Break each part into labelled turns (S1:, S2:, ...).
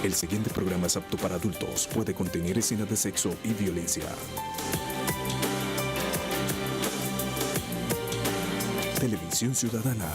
S1: El siguiente programa es apto para adultos. Puede contener escenas de sexo y violencia. Televisión Ciudadana.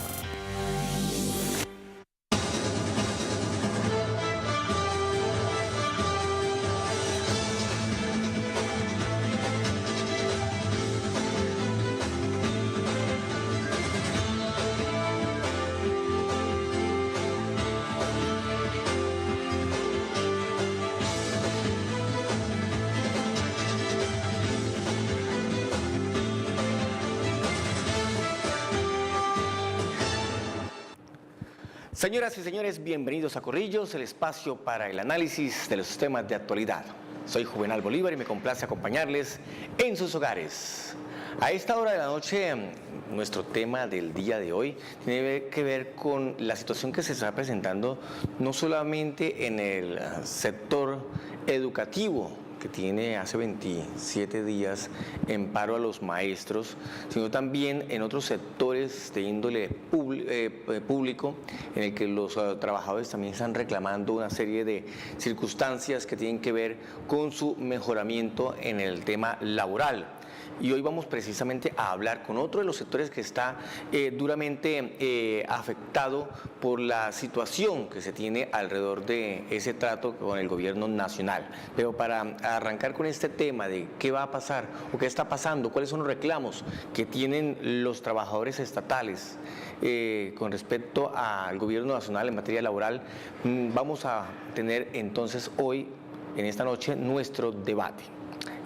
S2: Señoras y señores, bienvenidos a Corrillos, el espacio para el análisis de los temas de actualidad. Soy Juvenal Bolívar y me complace acompañarles en sus hogares. A esta hora de la noche, nuestro tema del día de hoy tiene que ver con la situación que se está presentando no solamente en el sector educativo, que tiene hace 27 días en paro a los maestros, sino también en otros sectores de índole público, en el que los trabajadores también están reclamando una serie de circunstancias que tienen que ver con su mejoramiento en el tema laboral. Y hoy vamos precisamente a hablar con otro de los sectores que está duramente afectado por la situación que se tiene alrededor de ese trato con el gobierno nacional. Pero para arrancar con este tema de qué va a pasar o qué está pasando, cuáles son los reclamos que tienen los trabajadores estatales con respecto al gobierno nacional en materia laboral, vamos a tener entonces hoy, en esta noche, nuestro debate.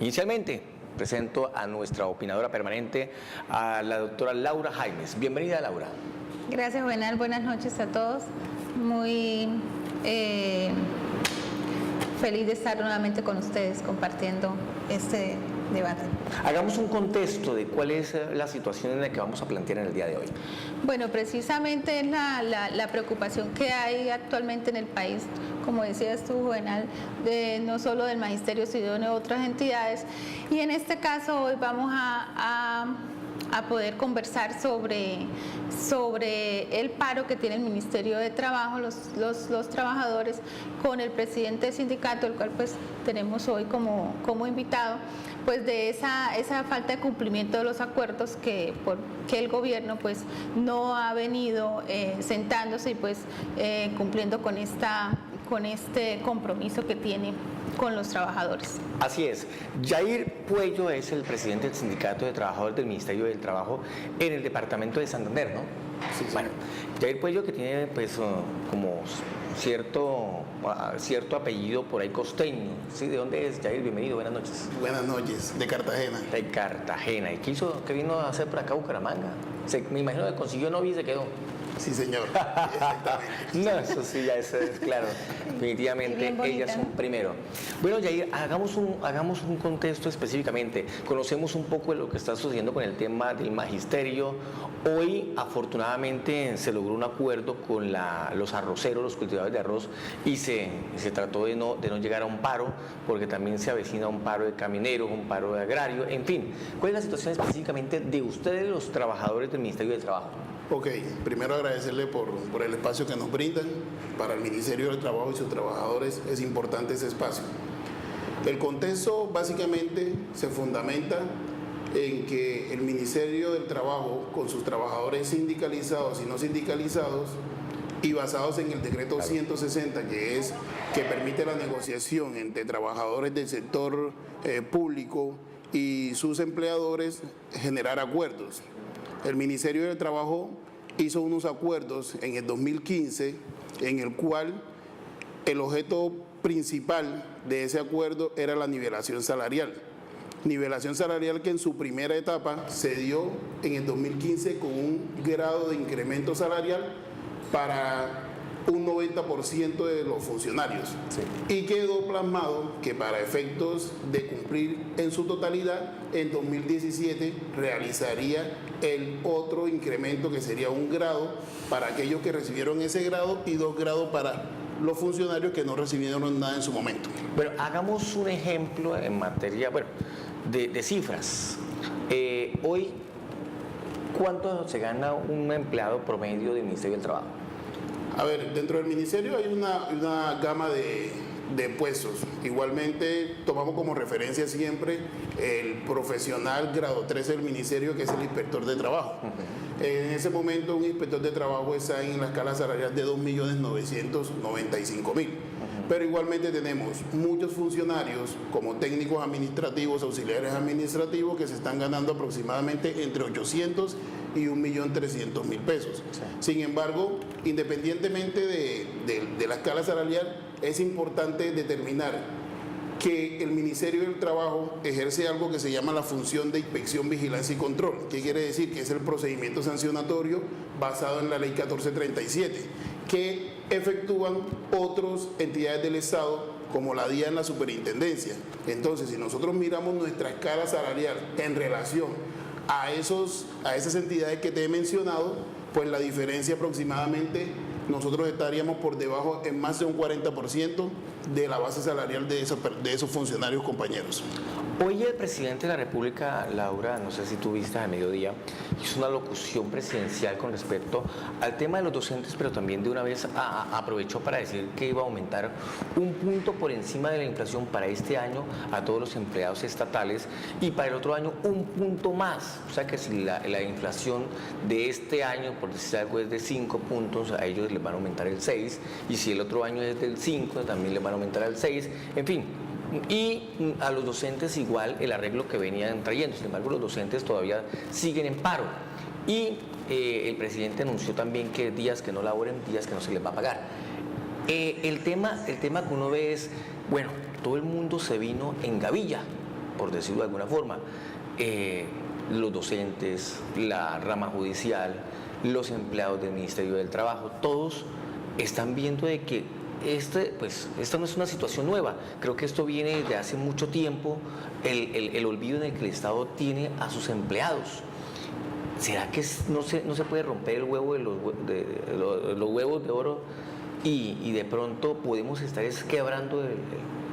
S2: Inicialmente, presento a nuestra opinadora permanente, a la doctora Laura Jaimes. Bienvenida, Laura.
S3: Gracias, Juvenal. Buenas noches a todos. Muy feliz de estar nuevamente con ustedes compartiendo este debate.
S2: Hagamos un contexto de cuál es la situación en la que vamos a plantear en el día de hoy.
S3: Bueno, precisamente es la preocupación que hay actualmente en el país, como decías tú, Juvenal, no solo del magisterio, sino de otras entidades. Y en este caso hoy vamos a poder conversar sobre el paro que tiene el Ministerio de Trabajo, los trabajadores, con el presidente del sindicato, el cual pues tenemos hoy como invitado, pues de esa falta de cumplimiento de los acuerdos que el gobierno pues no ha venido sentándose y pues cumpliendo con este compromiso que tiene con los trabajadores.
S2: Así es. Jair Puello es el presidente del Sindicato de Trabajadores del Ministerio del Trabajo en el departamento de Santander, ¿no?
S4: Sí.
S2: Bueno, Jair Puello, que tiene pues como cierto apellido por ahí costeño. ¿Sí? ¿De dónde es, Jair? Bienvenido, buenas noches.
S4: Buenas noches, de Cartagena.
S2: De Cartagena. ¿Y qué vino a hacer por acá Bucaramanga? Me imagino que consiguió novia y se quedó.
S4: Sí, señor. Exactamente.
S2: No, eso sí, ya eso es claro. Definitivamente, ellas son primero. Bueno, Jair, hagamos un contexto específicamente. Conocemos un poco de lo que está sucediendo con el tema del magisterio. Hoy, afortunadamente, se logró un acuerdo con los arroceros, los cultivadores de arroz, y se trató de no llegar a un paro, porque también se avecina un paro de camineros, un paro de agrario, en fin. ¿Cuál es la situación específicamente de ustedes, los trabajadores del Ministerio del Trabajo?
S4: Ok, primero agradecerle por el espacio que nos brindan. Para el Ministerio del Trabajo y sus trabajadores es importante ese espacio. El contexto básicamente se fundamenta en que el Ministerio del Trabajo, con sus trabajadores sindicalizados y no sindicalizados, y basados en el decreto 160, que permite la negociación entre trabajadores del sector público y sus empleadores, generar acuerdos. El Ministerio del Trabajo hizo unos acuerdos en el 2015 en el cual el objeto principal de ese acuerdo era la nivelación salarial. Nivelación salarial que en su primera etapa se dio en el 2015 con un grado de incremento salarial para un 90% de los funcionarios. Sí. Y quedó plasmado que para efectos de cumplir en su totalidad, en 2017 realizaría el otro incremento que sería 1 grado para aquellos que recibieron ese grado y 2 grados para los funcionarios que no recibieron nada en su momento.
S2: Bueno, hagamos un ejemplo en materia de cifras. Hoy, ¿cuánto se gana un empleado promedio del Ministerio del Trabajo?
S4: A ver, dentro del ministerio hay una gama de puestos. Igualmente tomamos como referencia siempre el profesional grado 3 del ministerio, que es el inspector de trabajo. En ese momento un inspector de trabajo está en la escala salarial de 2.995.000. Pero igualmente tenemos muchos funcionarios como técnicos administrativos, auxiliares administrativos, que se están ganando aproximadamente entre 800 y 1.300.000 pesos. Sin embargo, independientemente de la escala salarial, es importante determinar que el Ministerio del Trabajo ejerce algo que se llama la función de inspección, vigilancia y control. ¿Qué quiere decir? Que es el procedimiento sancionatorio basado en la Ley 1437, que efectúan otras entidades del Estado, como la DIA en la superintendencia. Entonces, si nosotros miramos nuestra escala salarial en relación a esas entidades que te he mencionado, pues la diferencia aproximadamente nosotros estaríamos por debajo en más de un 40% de la base salarial de esos funcionarios compañeros.
S2: Hoy el presidente de la República, Laura, no sé si tú viste a mediodía, hizo una locución presidencial con respecto al tema de los docentes, pero también de una vez aprovechó para decir que iba a aumentar un punto por encima de la inflación para este año a todos los empleados estatales y para el otro año un punto más. O sea que si la inflación de este año, por decir algo, es de 5 puntos, a ellos les van a aumentar el 6, y si el otro año es del 5, también les van a aumentar el 6, en fin. Y a los docentes igual el arreglo que venían trayendo. Sin embargo, los docentes todavía siguen en paro. Y el presidente anunció también que días que no laboren, días que no se les va a pagar. El tema que uno ve es, bueno, todo el mundo se vino en gavilla, por decirlo de alguna forma. Los docentes, la rama judicial, los empleados del Ministerio del Trabajo, todos están viendo de que esta no es una situación nueva. Creo que esto viene de hace mucho tiempo, el olvido en el que el Estado tiene a sus empleados. ¿Será que no se puede romper el huevo de los huevos de oro y de pronto podemos estar quebrando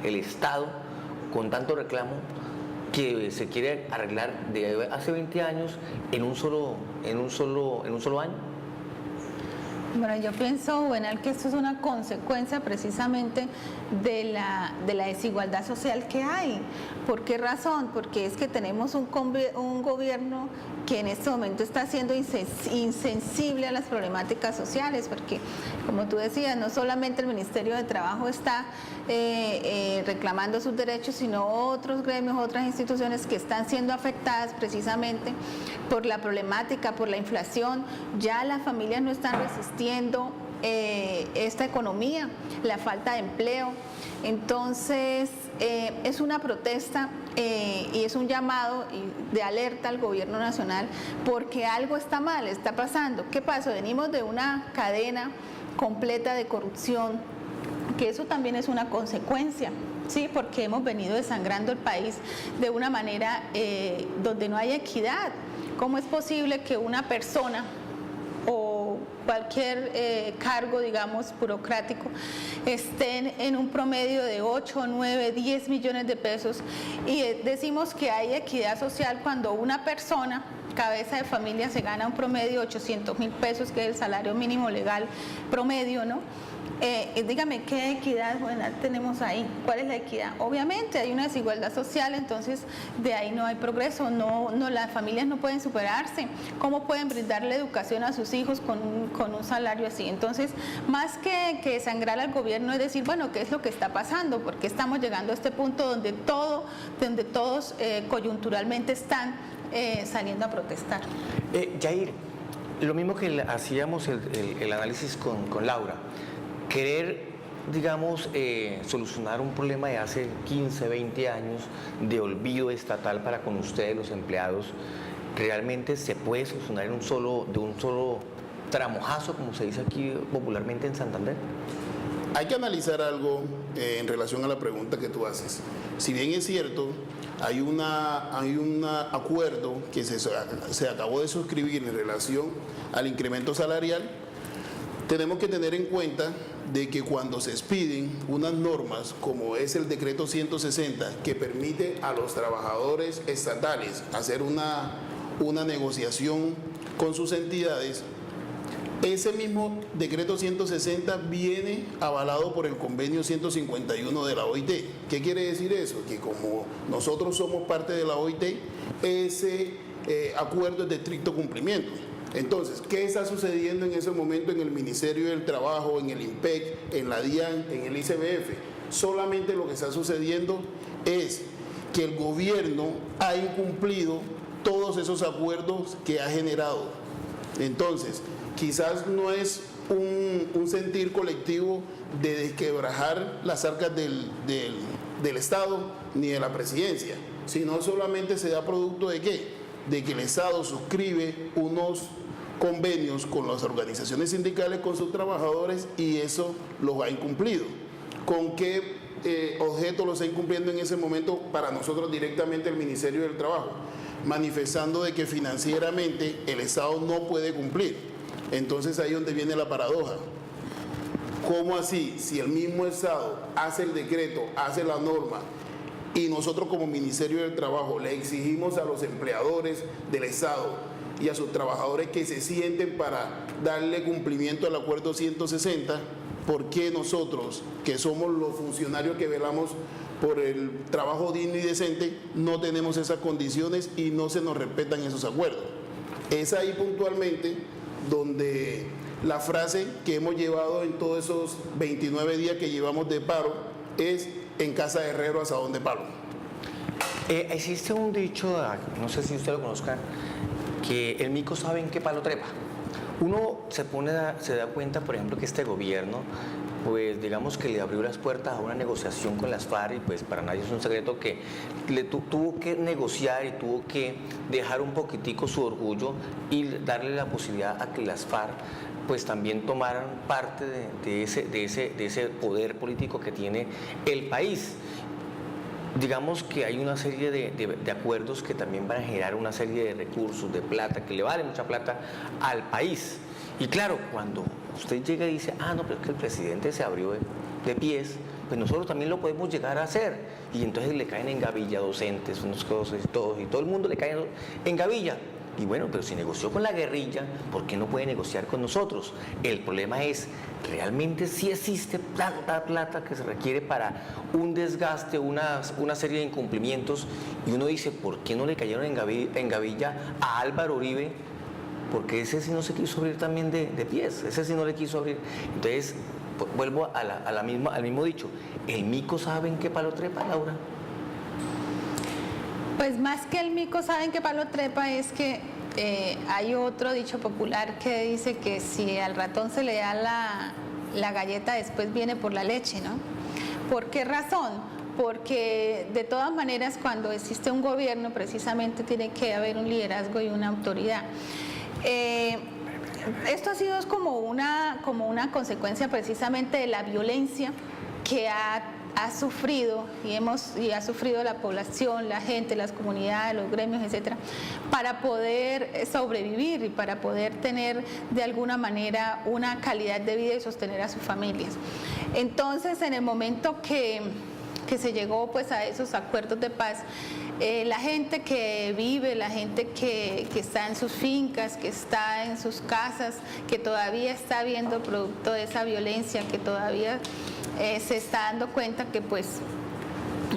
S2: el Estado con tanto reclamo que se quiere arreglar de hace 20 años en un solo año?
S3: Bueno, yo pienso, Juvenal, que esto es una consecuencia precisamente de la desigualdad social que hay. ¿Por qué razón? Porque es que tenemos un gobierno que en este momento está siendo insensible a las problemáticas sociales, porque, como tú decías, no solamente el Ministerio de Trabajo está reclamando sus derechos, sino otros gremios, otras instituciones que están siendo afectadas precisamente por la problemática, por la inflación. Ya las familias no están resistiendo esta economía, la falta de empleo. Entonces, es una protesta y es un llamado de alerta al gobierno nacional, porque algo está mal, está pasando. ¿Qué pasó? Venimos de una cadena completa de corrupción, que eso también es una consecuencia, ¿sí? Porque hemos venido desangrando el país de una manera donde no hay equidad. ¿Cómo es posible que una persona o cualquier cargo, digamos, burocrático, estén en un promedio de 8, 9, 10 millones de pesos? Y decimos que hay equidad social cuando una persona, cabeza de familia, se gana un promedio de 800.000 pesos, que es el salario mínimo legal promedio, ¿no? Dígame, ¿qué equidad buena tenemos ahí? ¿Cuál es la equidad? Obviamente hay una desigualdad social, entonces de ahí no hay progreso, las familias no pueden superarse. ¿Cómo pueden brindarle educación a sus hijos con un salario así? Entonces, más que desangrar al gobierno, es decir, bueno, ¿qué es lo que está pasando? ¿Por qué estamos llegando a este punto donde todos coyunturalmente están saliendo a protestar?
S2: Yair, lo mismo que hacíamos el análisis con Laura, querer, digamos, solucionar un problema de hace 15, 20 años de olvido estatal para con ustedes, los empleados, ¿realmente se puede solucionar de un solo tramojazo, como se dice aquí popularmente en Santander?
S4: Hay que analizar algo en relación a la pregunta que tú haces. Si bien es cierto, hay un acuerdo que se acabó de suscribir en relación al incremento salarial, tenemos que tener en cuenta de que cuando se expiden unas normas, como es el decreto 160, que permite a los trabajadores estatales hacer una negociación con sus entidades, Ese mismo decreto 160 viene avalado por el convenio 151 de la OIT. ¿Qué quiere decir eso? Que como nosotros somos parte de la OIT, ese acuerdo es de estricto cumplimiento. Entonces, ¿qué está sucediendo en ese momento en el Ministerio del Trabajo, en el IMPEC, en la DIAN, en el ICBF? Solamente lo que está sucediendo es que el gobierno ha incumplido todos esos acuerdos que ha generado. Entonces, quizás no es un sentir colectivo de desquebrajar las arcas del Estado ni de la presidencia, sino solamente se da producto de ¿qué? De que el Estado suscribe unos convenios con las organizaciones sindicales, con sus trabajadores, y eso los ha incumplido. ¿Con qué objeto los está incumpliendo en ese momento para nosotros directamente el Ministerio del Trabajo? Manifestando de que financieramente el Estado no puede cumplir. Entonces ahí es donde viene la paradoja. ¿Cómo así? Si el mismo Estado hace el decreto, hace la norma, y nosotros como Ministerio del Trabajo le exigimos a los empleadores del Estado y a sus trabajadores que se sienten para darle cumplimiento al acuerdo 160, ¿por qué nosotros, que somos los funcionarios que velamos por el trabajo digno y decente, no tenemos esas condiciones y no se nos respetan esos acuerdos? Es ahí puntualmente donde la frase que hemos llevado en todos esos 29 días que llevamos de paro es: en casa de herrero asadón de palo.
S2: Existe un dicho, no sé si usted lo conozca, que el mico sabe en qué palo trepa. Uno se da cuenta, por ejemplo, que este gobierno, pues digamos que le abrió las puertas a una negociación con las FARC, y pues para nadie es un secreto que tuvo que negociar y tuvo que dejar un poquitico su orgullo y darle la posibilidad a que las FARC pues también tomaran parte de ese poder político que tiene el país. Digamos que hay una serie de acuerdos que también van a generar una serie de recursos, de plata, que le vale mucha plata al país. Y claro, cuando usted llega y dice, no, pero es que el presidente se abrió de pies, pues nosotros también lo podemos llegar a hacer. Y entonces le caen en gavilla docentes, unos cosas y todo el mundo le cae en gavilla. Y bueno, pero si negoció con la guerrilla, ¿por qué no puede negociar con nosotros? El problema es, ¿realmente sí existe tanta plata que se requiere para un desgaste, una serie de incumplimientos? Y uno dice, ¿por qué no le cayeron en gavilla a Álvaro Uribe? Porque ese sí no se quiso abrir también de pies, ese sí no le quiso abrir. Entonces, vuelvo al mismo dicho, ¿el mico sabe en qué palo trepa, Laura?
S3: Pues más que el mico saben qué palo trepa, es que hay otro dicho popular que dice que si al ratón se le da la galleta, después viene por la leche, ¿no? ¿Por qué razón? Porque de todas maneras, cuando existe un gobierno, precisamente tiene que haber un liderazgo y una autoridad. Esto ha sido como una consecuencia precisamente de la violencia que ha sufrido y ha sufrido la población, la gente, las comunidades, los gremios, etcétera, para poder sobrevivir y para poder tener de alguna manera una calidad de vida y sostener a sus familias. Entonces, en el momento que se llegó pues a esos acuerdos de paz, la gente que vive, la gente que está en sus fincas, que está en sus casas, que todavía está viendo producto de esa violencia, que todavía se está dando cuenta que pues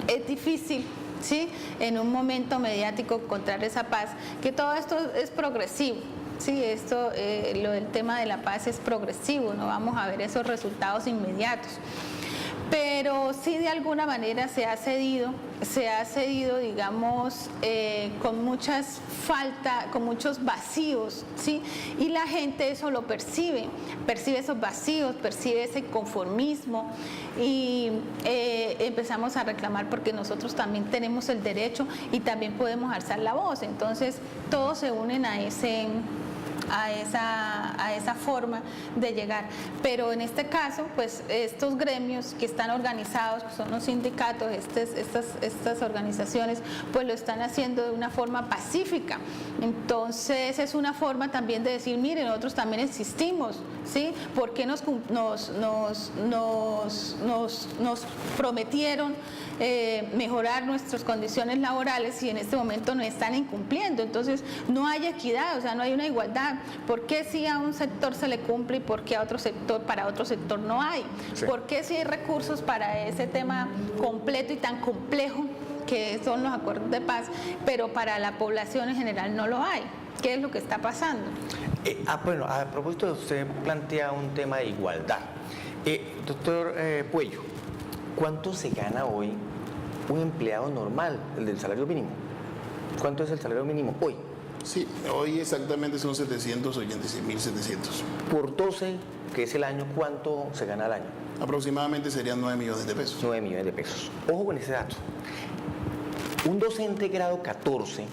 S3: es difícil, ¿sí?, en un momento mediático encontrar esa paz, que todo esto es progresivo. Sí, lo del tema de la paz es progresivo, no vamos a ver esos resultados inmediatos. Pero sí, de alguna manera se ha cedido, digamos, con muchas faltas, con muchos vacíos, ¿sí? Y la gente eso lo percibe esos vacíos, percibe ese conformismo, y empezamos a reclamar porque nosotros también tenemos el derecho y también podemos alzar la voz. Entonces, todos se unen a esa forma de llegar. Pero en este caso, pues estos gremios que están organizados, que son los sindicatos, estas organizaciones, pues lo están haciendo de una forma pacífica. Entonces es una forma también de decir, miren, nosotros también existimos, ¿sí? Porque nos prometieron mejorar nuestras condiciones laborales y en este momento nos están incumpliendo. Entonces no hay equidad, o sea, no hay una igualdad. preguntar por qué si a un sector se le cumple y por qué a otro sector, para otro sector no hay.
S2: Sí.
S3: ¿Por qué si hay recursos para ese tema completo y tan complejo que son los acuerdos de paz, pero para la población en general no lo hay? ¿Qué es lo que está pasando?
S2: Bueno, a propósito, usted plantea un tema de igualdad. Doctor Puello, ¿cuánto se gana hoy un empleado normal, el del salario mínimo? ¿Cuánto es el salario mínimo hoy?
S4: Sí, hoy exactamente son 786.700.
S2: Por 12, que es el año, ¿cuánto se gana al año?
S4: Aproximadamente serían 9 millones de pesos.
S2: 9 millones de pesos. Ojo con ese dato. Un docente grado 14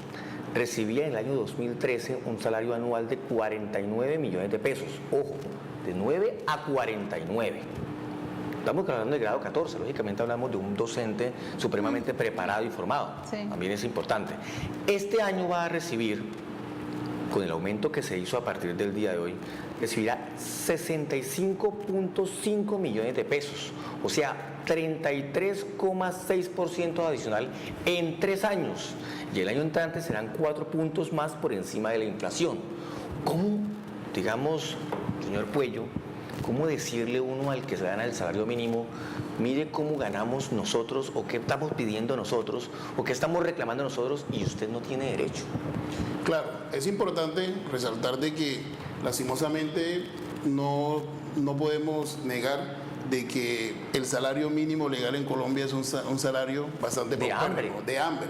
S2: recibía en el año 2013 un salario anual de 49 millones de pesos. Ojo, de 9 a 49. Estamos hablando de grado 14, lógicamente hablamos de un docente supremamente preparado y formado.
S3: Sí.
S2: También es importante. Este año va a recibir, con el aumento que se hizo a partir del día de hoy, recibirá 65.5 millones de pesos, o sea, 33,6% adicional en 3 años. Y el año entrante serán 4 puntos más por encima de la inflación. ¿Cómo, digamos, señor Puello, cómo decirle uno al que se gana el salario mínimo, mire cómo ganamos nosotros, o qué estamos pidiendo nosotros, o qué estamos reclamando nosotros, y usted no tiene derecho?
S4: Claro, es importante resaltar de que lastimosamente no podemos negar de que el salario mínimo legal en Colombia es un salario bastante
S2: De hambre.
S4: de hambre.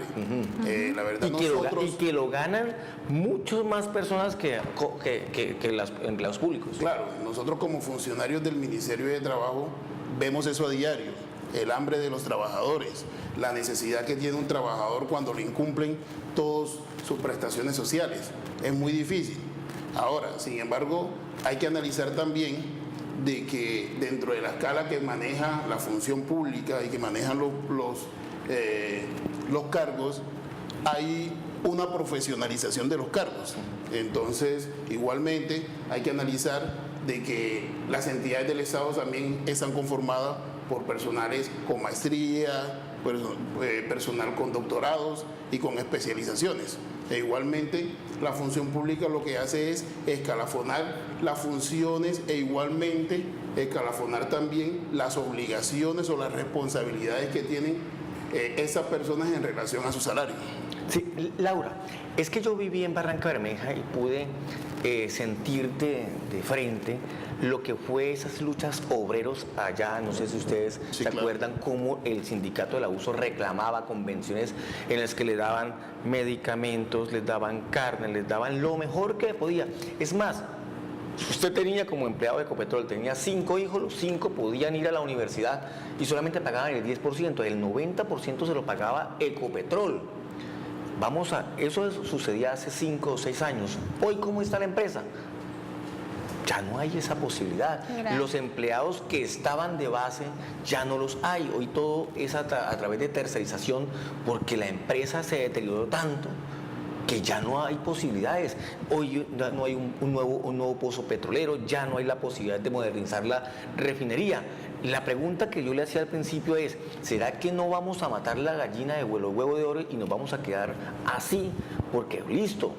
S4: La verdad,
S2: Y
S4: nosotros...
S2: que lo ganan muchas más personas que los empleados públicos.
S4: Claro, nosotros como funcionarios del Ministerio de Trabajo vemos eso a diario, el hambre de los trabajadores, la necesidad que tiene un trabajador cuando le incumplen todas sus prestaciones sociales. Es muy difícil. Ahora, sin embargo, hay que analizar también de que dentro de la escala que maneja la función pública y que manejan los cargos, hay una profesionalización de los cargos. Entonces, igualmente, hay que analizar de que las entidades del Estado también están conformadas por personales con maestría, personal con doctorados y con especializaciones. E igualmente, la función pública lo que hace es escalafonar las funciones e igualmente escalafonar también las obligaciones o las responsabilidades que tienen esas personas en relación a su salario.
S2: Sí, Laura, es que yo viví en Barranca Bermeja y pude sentir de frente lo que fue esas luchas obreros allá. No sé si ustedes se acuerdan cómo el sindicato del abuso reclamaba convenciones en las que le daban medicamentos, les daban carne, les daban lo mejor que podía. Es más, usted tenía como empleado de Ecopetrol, tenía 5 hijos, los 5 podían ir a la universidad y solamente pagaban el 10%, el 90% se lo pagaba Ecopetrol. Eso sucedía hace 5 o 6 años. Hoy, ¿cómo está la empresa? Ya no hay esa posibilidad.
S3: Gracias.
S2: Los empleados que estaban de base ya no los hay. Hoy todo es a través de tercerización, porque la empresa se deterioró tanto que ya no hay posibilidades. Hoy no hay un nuevo pozo petrolero, ya no hay la posibilidad de modernizar la refinería. La pregunta que yo le hacía al principio es, ¿será que no vamos a matar la gallina de huevo de oro y nos vamos a quedar así? Porque listo,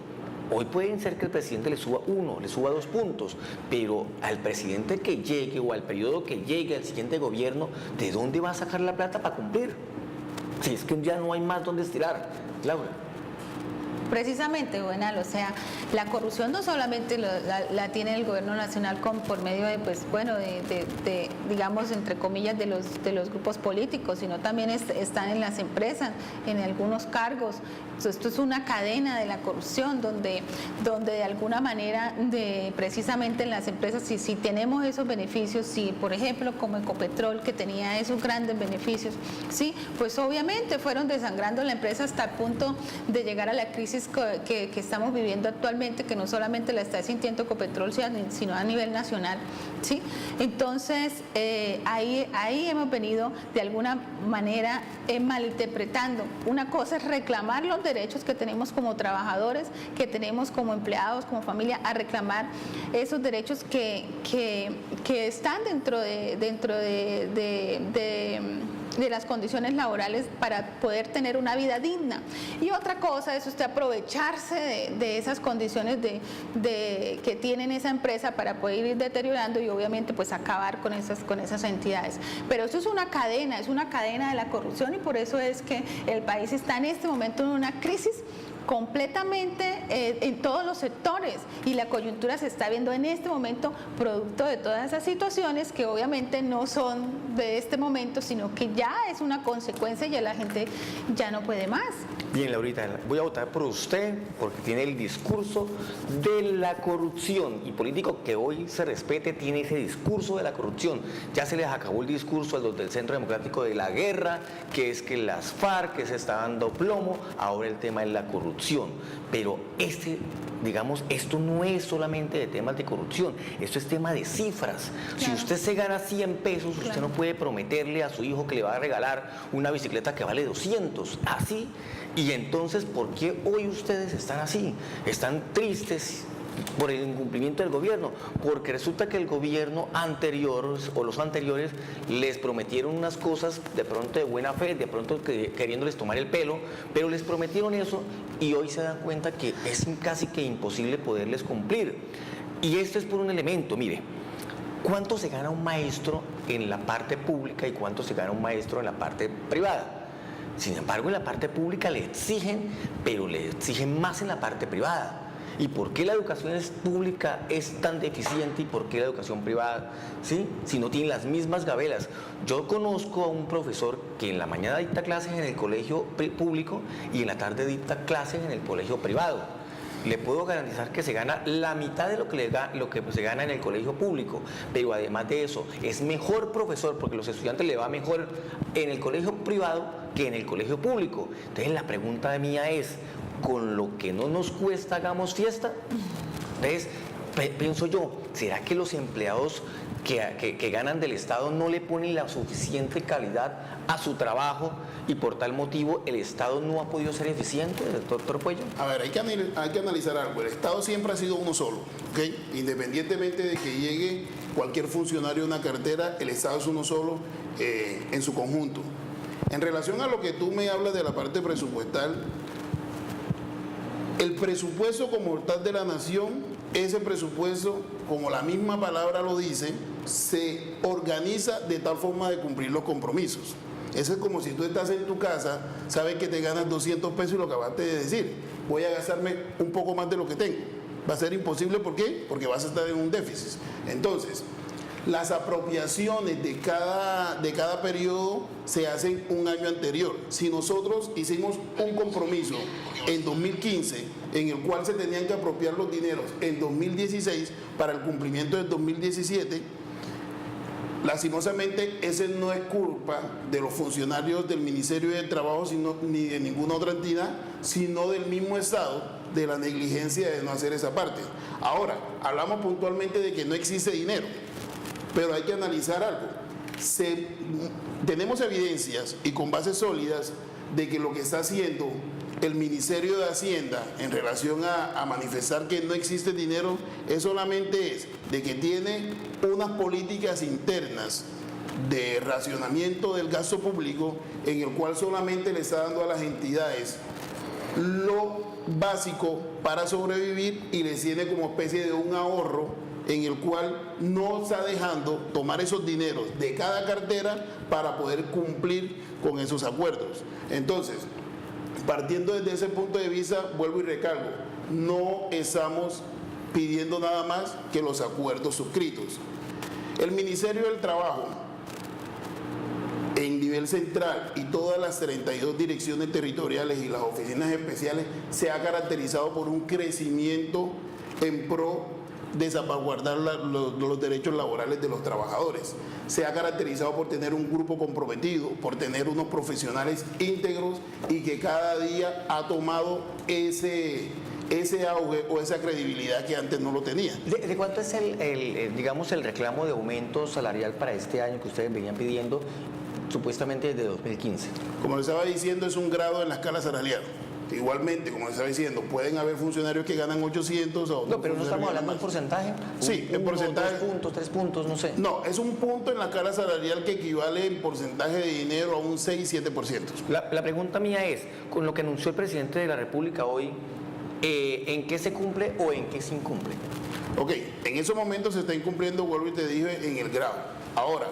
S2: hoy pueden ser que el presidente le suba 1, le suba 2 puntos, pero al presidente que llegue o al periodo que llegue, al siguiente gobierno, ¿de dónde va a sacar la plata para cumplir? Si es que ya no hay más donde estirar. Laura.
S3: Precisamente, Juvenal, o sea, la corrupción no solamente la tiene el gobierno nacional por medio de, pues, bueno, de digamos, entre comillas, de los grupos políticos, sino también están en las empresas, en algunos cargos. Esto es una cadena de la corrupción donde de alguna manera, precisamente en las empresas, si tenemos esos beneficios, si por ejemplo como Ecopetrol, que tenía esos grandes beneficios, sí, pues obviamente fueron desangrando la empresa hasta el punto de llegar a la crisis que estamos viviendo actualmente, que no solamente la está sintiendo Ecopetrol, sino a nivel nacional, ¿sí? Entonces, ahí hemos venido de alguna manera malinterpretando. Una cosa es reclamar los derechos que tenemos como trabajadores, que tenemos como empleados, como familia, a reclamar esos derechos que están dentro de de las condiciones laborales para poder tener una vida digna. Y otra cosa es usted aprovecharse de esas condiciones que tienen esa empresa para poder ir deteriorando y obviamente pues acabar con esas entidades. Pero eso es una cadena de la corrupción, y por eso es que el país está en este momento en una crisis completamente en todos los sectores, y la coyuntura se está viendo en este momento producto de todas esas situaciones que obviamente no son de este momento, sino que ya es una consecuencia y ya la gente ya no puede más.
S2: Bien, Laurita, voy a votar por usted porque tiene el discurso de la corrupción, y político que hoy se respete tiene ese discurso de la corrupción. Ya se les acabó el discurso a los del Centro Democrático de la guerra, que es que las FARC, que se está dando plomo, ahora el tema es la corrupción. Pero digamos, esto no es solamente de temas de corrupción, esto es tema de cifras.
S3: Claro.
S2: Si usted se gana 100 pesos, usted no puede prometerle a su hijo que le va a regalar una bicicleta que vale 200, así. Y entonces, ¿por qué hoy ustedes están así? Están tristes por el incumplimiento del gobierno, porque resulta que el gobierno anterior o los anteriores les prometieron unas cosas de pronto de buena fe, de pronto queriéndoles tomar el pelo, pero les prometieron eso y hoy se dan cuenta que es casi que imposible poderles cumplir. Y esto es por un elemento, mire, ¿cuánto se gana un maestro en la parte pública y cuánto se gana un maestro en la parte privada? Sin embargo, en la parte pública le exigen, pero le exigen más en la parte privada. ¿Y por qué la educación pública es tan deficiente y por qué la educación privada, ¿sí? Si no tiene las mismas gabelas? Yo conozco a un profesor que en la mañana dicta clases en el colegio público y en la tarde dicta clases en el colegio privado. Le puedo garantizar que se gana la mitad de lo que se gana en el colegio público, pero además de eso, es mejor profesor porque a los estudiantes le va mejor en el colegio privado que en el colegio público. Entonces la pregunta mía es, ¿con lo que no nos cuesta hagamos fiesta? Entonces, pienso yo, ¿será que los empleados que ganan del Estado no le ponen la suficiente calidad a su trabajo y por tal motivo el Estado no ha podido ser eficiente, doctor Puello?
S4: A ver, hay que analizar algo. El Estado siempre ha sido uno solo, ¿ok? Independientemente de que llegue cualquier funcionario a una cartera, el Estado es uno solo en su conjunto. En relación a lo que tú me hablas de la parte presupuestal, el presupuesto como tal de la nación, ese presupuesto, como la misma palabra lo dice, se organiza de tal forma de cumplir los compromisos. Eso es como si tú estás en tu casa, sabes que te ganas 200 pesos y lo acabaste de decir, voy a gastarme un poco más de lo que tengo. Va a ser imposible, ¿por qué? Porque vas a estar en un déficit. Entonces, las apropiaciones de cada periodo se hacen un año anterior. Si nosotros hicimos un compromiso en 2015, en el cual se tenían que apropiar los dineros en 2016 para el cumplimiento del 2017, lastimosamente ese no es culpa de los funcionarios del Ministerio de Trabajo ni de ninguna otra entidad, sino del mismo Estado, de la negligencia de no hacer esa parte. Ahora, hablamos puntualmente de que no existe dinero, pero hay que analizar algo. Tenemos evidencias y con bases sólidas de que lo que está haciendo el Ministerio de Hacienda en relación a manifestar que no existe dinero solamente de que tiene unas políticas internas de racionamiento del gasto público en el cual solamente le está dando a las entidades lo básico para sobrevivir y les tiene como especie de un ahorro en el cual no está dejando tomar esos dineros de cada cartera para poder cumplir con esos acuerdos. Entonces, partiendo desde ese punto de vista, vuelvo y recalco, no estamos pidiendo nada más que los acuerdos suscritos. El Ministerio del Trabajo, en nivel central y todas las 32 direcciones territoriales y las oficinas especiales, se ha caracterizado por un crecimiento en pro de salvaguardar los derechos laborales de los trabajadores. Se ha caracterizado por tener un grupo comprometido, por tener unos profesionales íntegros y que cada día ha tomado ese auge o esa credibilidad que antes no lo tenía.
S2: ¿De cuánto es el reclamo de aumento salarial para este año que ustedes venían pidiendo supuestamente desde 2015?
S4: Como les estaba diciendo, es un grado en la escala salarial. Igualmente, como les estaba diciendo, pueden haber funcionarios que ganan 800 o
S2: No, pero no estamos hablando del porcentaje.
S4: Sí, el porcentaje.
S2: 2 puntos, 3 puntos, no sé.
S4: No, es un punto en la escala salarial que equivale en porcentaje de dinero a un 6-7%.
S2: La pregunta mía es, con lo que anunció el presidente de la República hoy, ¿en qué se cumple o en qué se incumple?
S4: Ok, en esos momentos se está incumpliendo, vuelvo y te dije, en el grado. Ahora,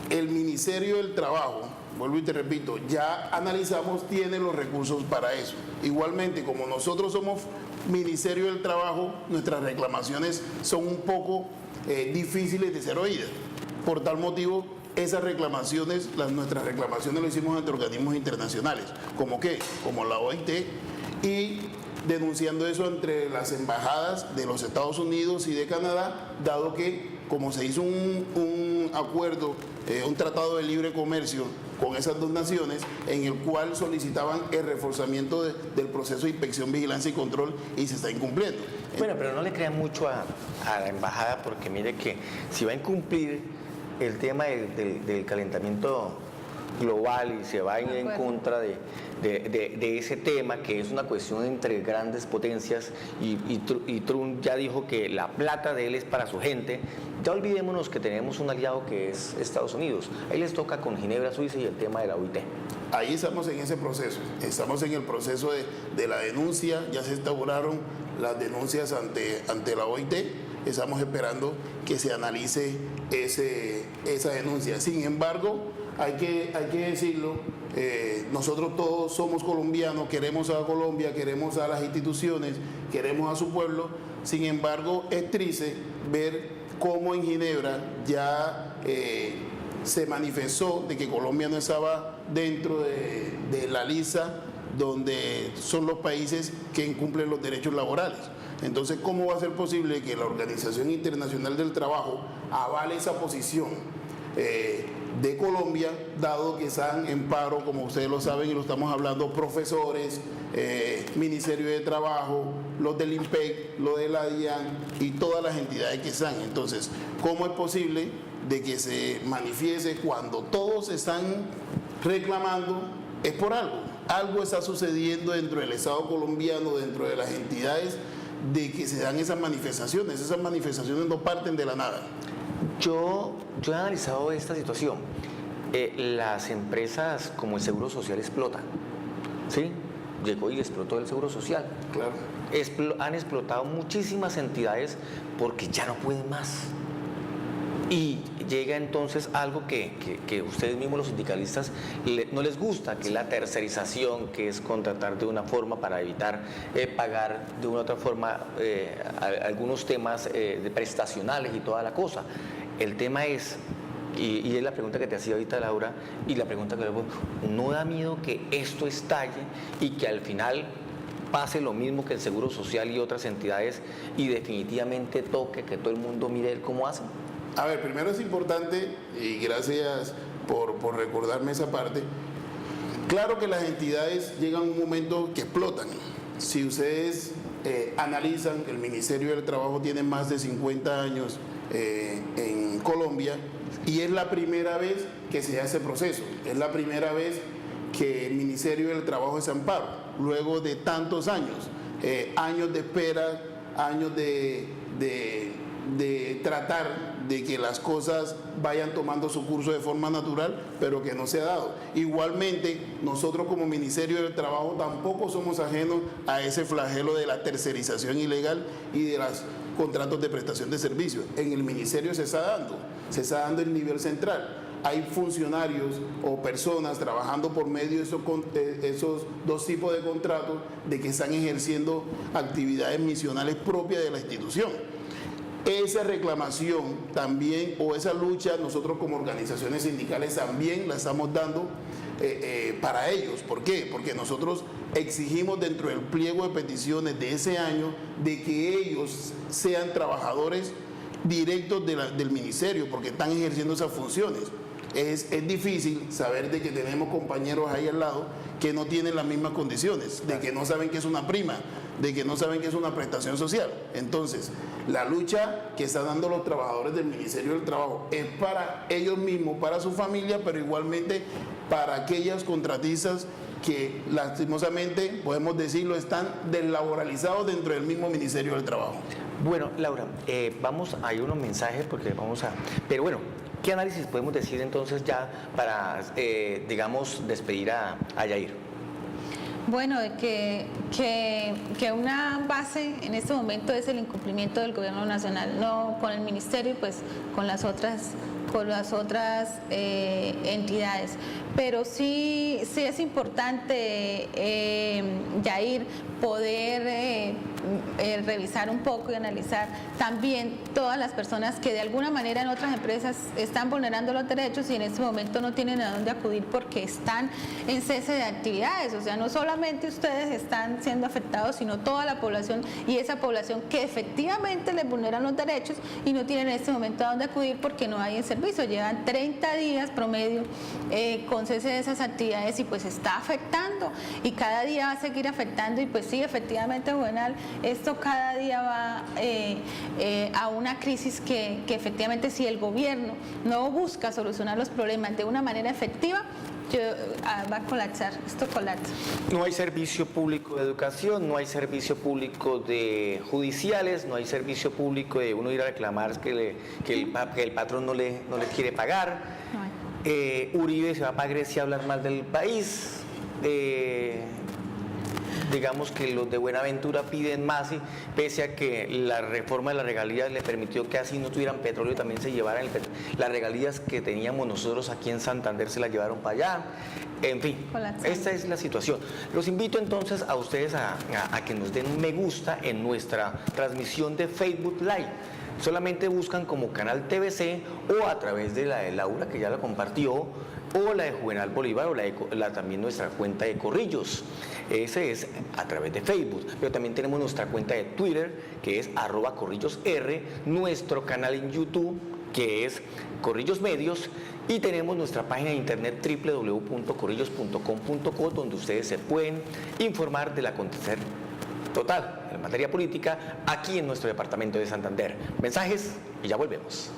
S4: el Ministerio del Trabajo, vuelvo y te repito, ya analizamos, tiene los recursos para eso. Igualmente, como nosotros somos Ministerio del Trabajo, nuestras reclamaciones son un poco difíciles de ser oídas. Por tal motivo, esas reclamaciones, nuestras reclamaciones lo hicimos ante organismos internacionales, ¿como qué? Como la OIT, y denunciando eso entre las embajadas de los Estados Unidos y de Canadá, dado que como se hizo un acuerdo, un tratado de libre comercio con esas dos naciones, en el cual solicitaban el reforzamiento del proceso de inspección, vigilancia y control, y se está incumpliendo.
S2: Bueno, pero no le crean mucho a la embajada, porque mire que si va a incumplir el tema del calentamiento global y se va a ir en contra de ese tema, que es una cuestión entre grandes potencias, y Trump ya dijo que la plata de él es para su gente, ya olvidémonos que tenemos un aliado que es Estados Unidos. Ahí les toca con Ginebra, Suiza, y el tema de la OIT.
S4: Ahí estamos en ese proceso, estamos en el proceso de la denuncia, ya se instauraron las denuncias ante la OIT, estamos esperando que se analice esa denuncia. Sin embargo, hay que decirlo, nosotros todos somos colombianos, queremos a Colombia, queremos a las instituciones, queremos a su pueblo. Sin embargo, es triste ver cómo en Ginebra ya se manifestó de que Colombia no estaba dentro de la lista donde son los países que incumplen los derechos laborales. Entonces, ¿cómo va a ser posible que la Organización Internacional del Trabajo avale esa posición de Colombia, dado que están en paro, como ustedes lo saben y lo estamos hablando, profesores, Ministerio de Trabajo, los del IMPEC, los de la DIAN y todas las entidades que están? Entonces, ¿cómo es posible de que se manifieste cuando todos están reclamando? Es por algo. Algo está sucediendo dentro del Estado colombiano, dentro de las entidades, de que se dan esas manifestaciones. Esas manifestaciones no parten de la nada.
S2: Yo he analizado esta situación. Las empresas como el Seguro Social explotan, ¿sí? Llegó y explotó el Seguro Social.
S4: Claro.
S2: Han explotado muchísimas entidades porque ya no pueden más. Y llega entonces algo que ustedes mismos los sindicalistas no les gusta, que es la tercerización, que es contratar de una forma para evitar pagar de una u otra forma algunos temas de prestacionales y toda la cosa. El tema es, y es la pregunta que te hacía ahorita Laura, y la pregunta que le pongo, ¿no da miedo que esto estalle y que al final pase lo mismo que el Seguro Social y otras entidades y definitivamente toque que todo el mundo mire cómo hacen?
S4: A ver, primero es importante, y gracias por recordarme esa parte, claro que las entidades llegan a un momento que explotan. Si ustedes analizan, el Ministerio del Trabajo tiene más de 50 años en Colombia y es la primera vez que se hace proceso, es la primera vez que el Ministerio del Trabajo es amparo, luego de tantos años, años de espera, años de tratar de que las cosas vayan tomando su curso de forma natural, pero que no se ha dado. Igualmente, nosotros como Ministerio del Trabajo tampoco somos ajenos a ese flagelo de la tercerización ilegal y de los contratos de prestación de servicios. En el Ministerio se está dando el nivel central. Hay funcionarios o personas trabajando por medio de esos dos tipos de contratos de que están ejerciendo actividades misionales propias de la institución. Esa reclamación también, o esa lucha, nosotros como organizaciones sindicales también la estamos dando para ellos. ¿Por qué? Porque nosotros exigimos dentro del pliego de peticiones de ese año de que ellos sean trabajadores directos del ministerio, porque están ejerciendo esas funciones. es difícil saber de que tenemos compañeros ahí al lado que no tienen las mismas condiciones, de que no saben que es una prima, de que no saben que es una prestación social. Entonces, la lucha que están dando los trabajadores del Ministerio del Trabajo es para ellos mismos, para su familia, pero igualmente para aquellas contratistas que lastimosamente, podemos decirlo, están deslaboralizados dentro del mismo Ministerio del Trabajo.
S2: Bueno, Laura, hay unos mensajes porque pero bueno, ¿qué análisis podemos decir entonces ya para, digamos, despedir a Yair?
S3: Bueno, que una base en este momento es el incumplimiento del gobierno nacional, no con el ministerio, pues con las otras entidades. Pero sí es importante, Yair, poder revisar un poco y analizar también todas las personas que de alguna manera en otras empresas están vulnerando los derechos y en este momento no tienen a dónde acudir porque están en cese de actividades. O sea, no solamente ustedes están siendo afectados, sino toda la población, y esa población que efectivamente les vulneran los derechos y no tienen en este momento a dónde acudir porque no hay en servicio. Llevan 30 días promedio con cese de esas actividades y pues está afectando y cada día va a seguir afectando y pues sí, efectivamente, Juvenal, esto cada día va a una crisis que efectivamente si el gobierno no busca solucionar los problemas de una manera efectiva, va a colapsar, esto colapsa.
S2: No hay servicio público de educación, no hay servicio público de judiciales, no hay servicio público de uno ir a reclamar que el patrón no le quiere pagar.
S3: No hay.
S2: Uribe se va para Grecia a hablar mal del país. Digamos que los de Buenaventura piden más y pese a que la reforma de las regalías le permitió que así no tuvieran petróleo también se llevaran las regalías que teníamos nosotros aquí en Santander se las llevaron para allá. En fin, esta es la situación. Los invito entonces a ustedes a que nos den un me gusta en nuestra transmisión de Facebook Live. Solamente buscan como Canal TVC o a través de la de Laura, que ya la compartió, o la de Juvenal Bolívar, o también nuestra cuenta de Corrillos. Ese es a través de Facebook, pero también tenemos nuestra cuenta de Twitter, que es @corrillosr, nuestro canal en YouTube, que es Corrillos Medios, y tenemos nuestra página de internet www.corrillos.com.co, donde ustedes se pueden informar del acontecer total en materia política aquí en nuestro departamento de Santander. Mensajes y ya volvemos.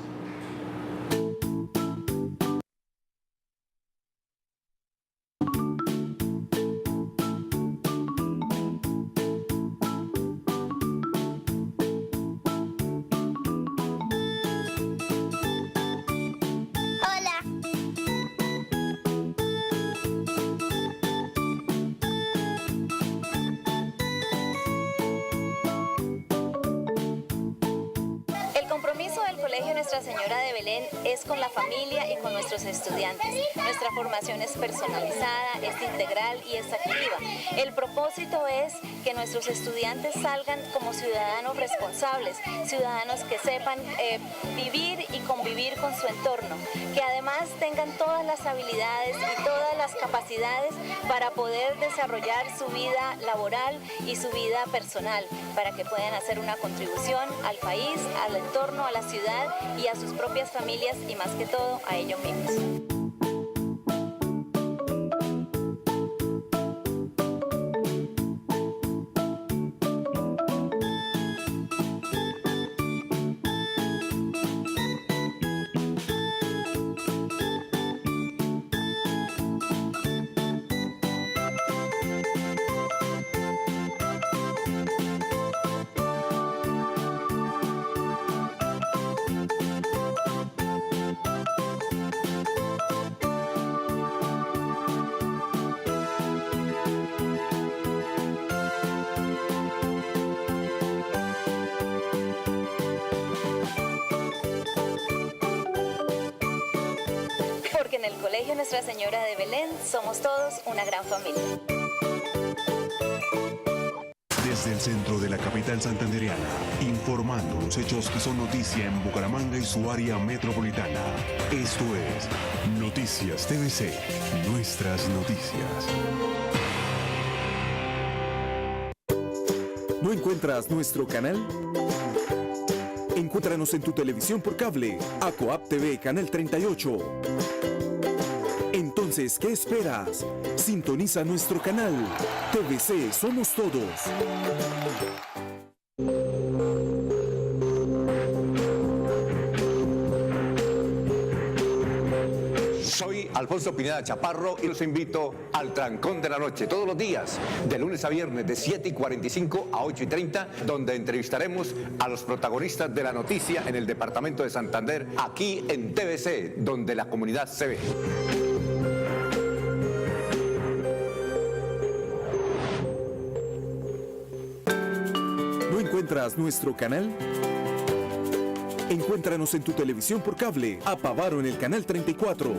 S5: Nuestra Señora de Belén es con la familia y con nuestros estudiantes. Nuestra formación es personalizada, es integral y es activa. El propósito es que nuestros estudiantes salgan como ciudadanos responsables, ciudadanos que sepan vivir y convivir con su entorno, que además tengan todas las habilidades y todas las capacidades para poder desarrollar su vida laboral y su vida personal, para que puedan hacer una contribución al país, al entorno, a la ciudad y a sus propias familias y más que todo a ellos mismos. En el Colegio Nuestra Señora de Belén somos todos una gran familia.
S6: Desde el centro de la capital santandereana, informando los hechos que son noticia en Bucaramanga y su área metropolitana. Esto es Noticias TVC, nuestras noticias.
S1: ¿No encuentras nuestro canal? Encuéntranos en tu televisión por cable, Acoap TV Canal 38. Entonces, ¿qué esperas? Sintoniza nuestro canal. TVC Somos Todos.
S7: Soy Alfonso Pineda Chaparro y los invito al Trancón de la Noche, todos los días, de lunes a viernes, de 7:45 a 8:30, donde entrevistaremos a los protagonistas de la noticia en el departamento de Santander, aquí en TVC, donde la comunidad se ve.
S1: ¿No encuentras nuestro canal? Encuéntranos en tu televisión por cable, a Pavaro en el canal 34.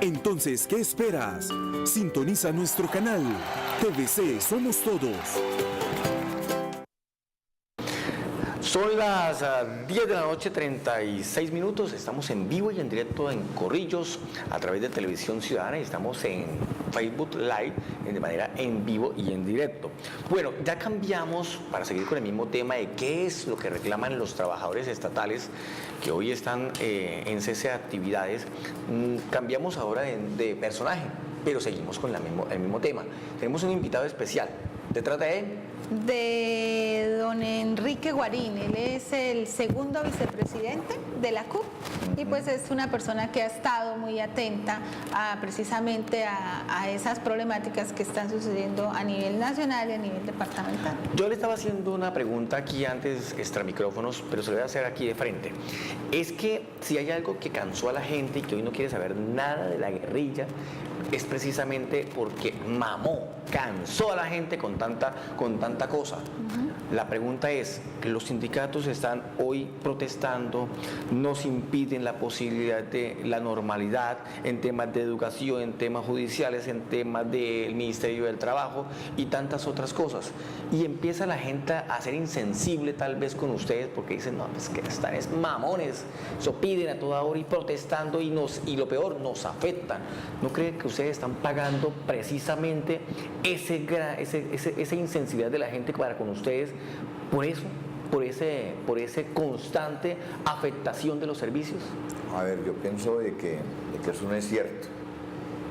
S1: Entonces, ¿qué esperas? Sintoniza nuestro canal. TVC Somos Todos.
S2: Son las 10 de la noche, 36 minutos. Estamos en vivo y en directo en Corrillos a través de Televisión Ciudadana y estamos en Facebook Live de manera en vivo y en directo. Bueno, ya cambiamos para seguir con el mismo tema de qué es lo que reclaman los trabajadores estatales que hoy están en cese de actividades. Cambiamos ahora de personaje, pero seguimos con el mismo tema. Tenemos un invitado especial. ¿Se trata
S3: de don Enrique Guarín? Él es el segundo vicepresidente de la CUP y pues es una persona que ha estado muy atenta precisamente a esas problemáticas que están sucediendo a nivel nacional y a nivel departamental.
S2: Yo le estaba haciendo una pregunta aquí antes, extra micrófonos, pero se lo voy a hacer aquí de frente. Es que si hay algo que cansó a la gente y que hoy no quiere saber nada de la guerrilla, es precisamente porque cansó a la gente con tanta cosa. La pregunta es, los sindicatos están hoy protestando, nos impiden la posibilidad de la normalidad en temas de educación, en temas judiciales, en temas del Ministerio del Trabajo y tantas otras cosas. Y empieza la gente a ser insensible tal vez con ustedes porque dicen, no, pues que están es mamones, eso piden a toda hora y protestando y lo peor, nos afecta. ¿No creen que ustedes están pagando precisamente esa insensibilidad de la gente para con ustedes por eso, por ese constante afectación de los servicios?
S8: A ver, yo pienso de que eso no es cierto.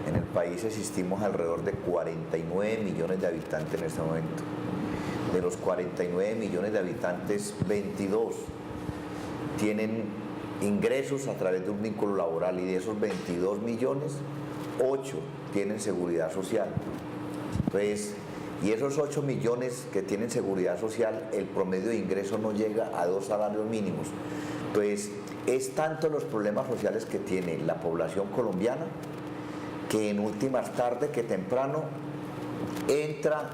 S8: En el país existimos alrededor de 49 millones de habitantes en este momento. De los 49 millones de habitantes, 22 tienen ingresos a través de un vínculo laboral y de esos 22 millones, 8 tienen seguridad social. Entonces, y esos 8 millones que tienen seguridad social, el promedio de ingreso no llega a 2 salarios mínimos. Entonces, es tanto los problemas sociales que tiene la población colombiana que en últimas tarde que temprano entra